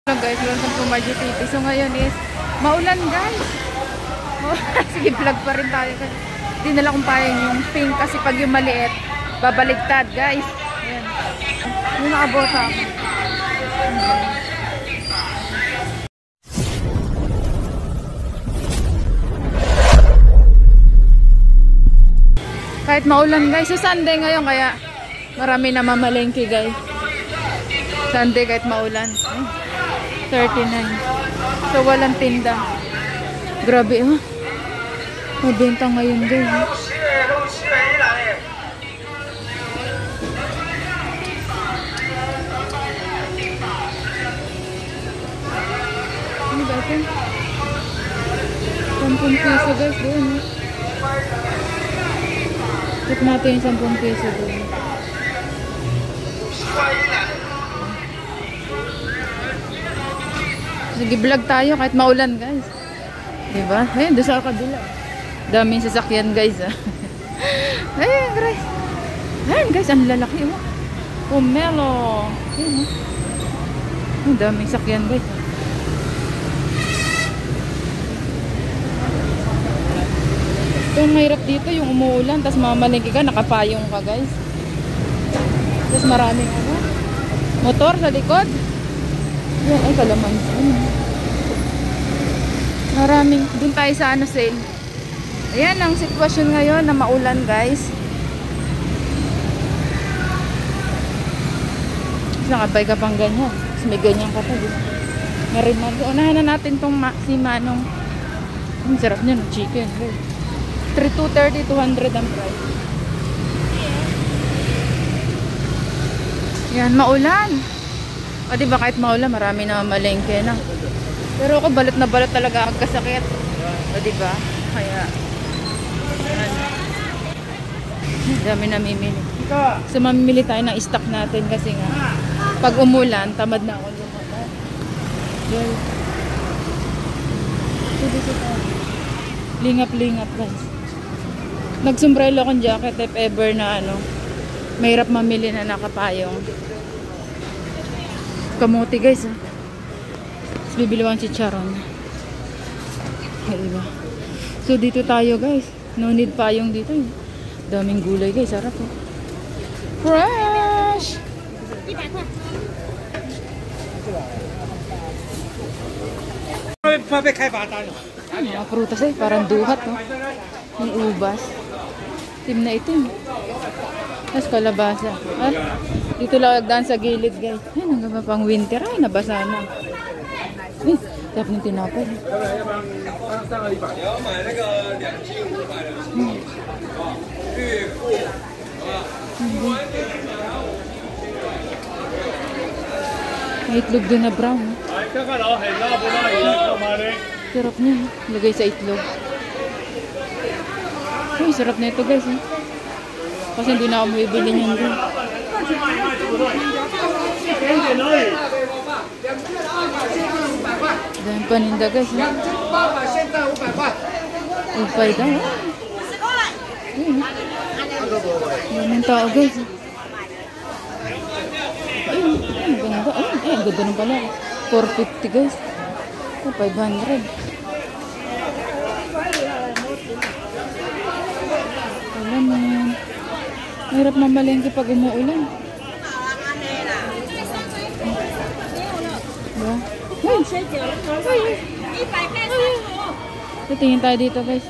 Hello guys, welcome to Margie TV. So ngayon is maulan guys. Sige, vlog pa rin tayo guys. Hindi nila kung payang yung pink kasi pag yung maliit, babaligtad guys. Ayan. Yung nakabota ako. Kahit maulan guys. So Sunday ngayon kaya marami na mamalengke guys. Sunday kahit maulan. 39. So walang tinda. Grabe oh. Mabenta ngayon guys. Ano ba ito? 10 piso guys doon. Check natin yung 10 piso doon. Nag-vlog tayo kahit maulan guys. Diba? Ayun, doon sa kabila. Daming sasakyan guys ah. Ayun guys. Ayun guys, ang lalaki oh. Pomelo. Ayun oh. Ang daming sasakyan guys. Ito ang mahirap dito yung umuulan. Tapos mamalingki ka, nakapayong ka guys. Tapos maraming ano, motor sa likod. Yan, ay kalamansi. Maraming, dun tayo sa ano sale. Ayan ang sitwasyon ngayon na maulan guys. Nakabay ka pang ganyan. Tapos may ganyan ka pa. Marimado. Unahan na natin tong si Manong. Ang sarap niya ng chicken. 230, 200 ang price. Yan, maulan. O diba kahit maulan, marami na malengke na. Pero ako balot na balot talaga ang kasakit. O diba? Kaya, ano, dami namimili. So mamimili tayo ng stock natin kasi nga, pag umulan, tamad na ako lumakad. Lingap-lingap guys. Nagsumbrelo akong jacket if ever na ano, mahirap mamili na nakapayong. Kamote guys ah. Tapos bibili ko ang chicharon. Ay, diba? So dito tayo guys. No need payong dito eh. Daming gulay guys. Sarap oh. Fresh! Mga prutas eh. Parang duhat oh. May ubas. Itim na itim. Tapos kalabasa. Ah, dito lang agdaan sa gilid guys. Ay, hanggang pang winter. Ay, nabasa na. Ay, tapos ng tinapay. May itlog din na brown. Sarap niya. Lagay sa itlog. Uy, sarap na ito guys. Kasi hindi na ako mabibili niyan din. Dahil paninda guys. Upay daw. Yan ang tao guys. Ay, ang ganda. Ay, ang ganda ng pala. 450 guys. 500. Wala naman. Mahirap mamalengke pag umuulan. Diba? Titingin tayo dito guys.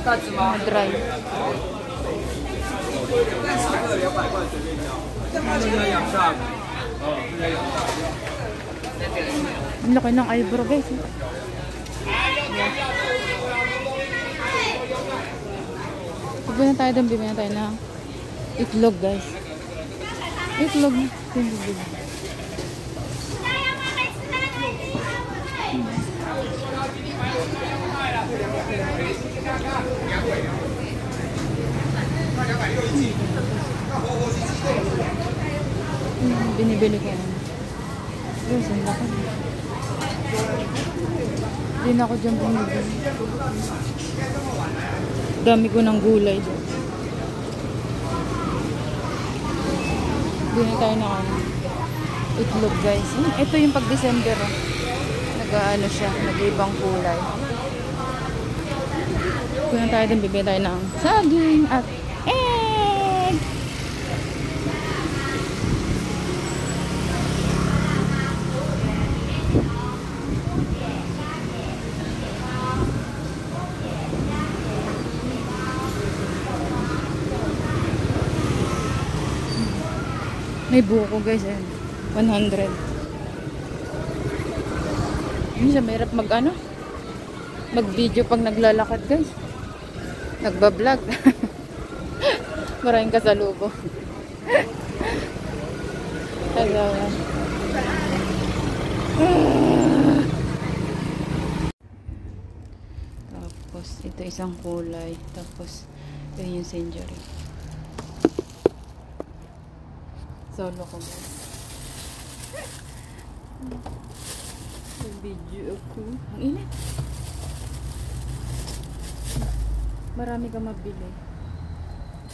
Mga dry. Ang laki ng eyebrow guys. Bibili na tayo doon, bibili na tayo ng itlog guys. Itlog na. Binibili ko yan. Guys, ang laki. Hindi na ako dyan bumibili. Dami ko ng gulay dyan. Bili tayo ng itlog guys. Ito yung pag-December. Nag-ano siya, nag-ibang kulay. Kung tayo din, bibili tayo ng saging at egg. May buko guys, 100. Hindi siya mahirap mag-video pag naglalakad guys. Nagbablog. Maraming kasalubong. Tapos ito isang kulay. Tapos ito yung century. Solo ko guys. Video ako. Ang init. Marami ka mabili.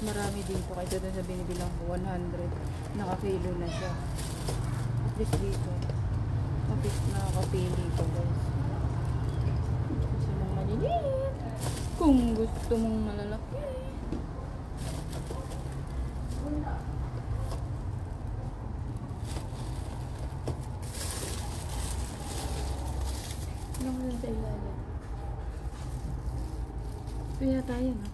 Marami din po. Kaya doon sa binibilang ko 100. Nakakilo na siya. At least dito. At least nakakapili ko guys. Gusto mong maliliit. Kung gusto mong malalaki. Ano mo sa ilalim? Kaya tayo, no?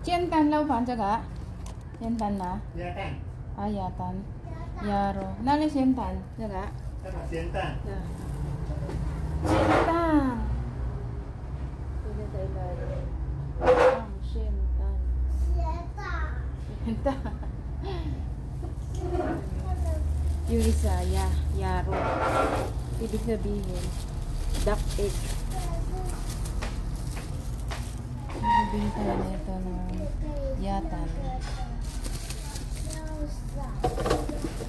Chientan lâu phản cho cả. Chientan na? Yatan. Ah, yatan. Yaro. Nali chientan cho cả. Yatan. Chientan. Kaya sa ilalim. Ang chientan. Chientan. Yung isa, yaro. Ibig sabihin, duck egg. Bili tayo nito ng yatan.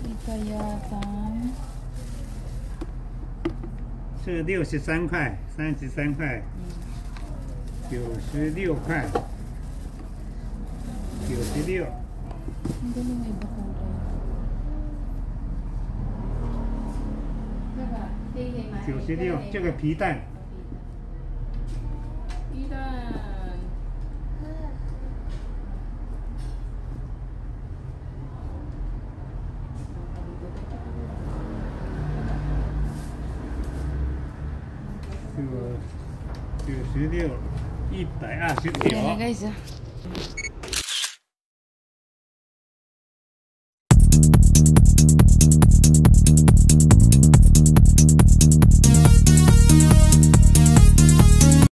Ito yatan. 是63块，33块，96块，96。 Ang galing may iba kulay. 96，这个皮蛋。皮蛋。96，129。 Ayan na guys, ah.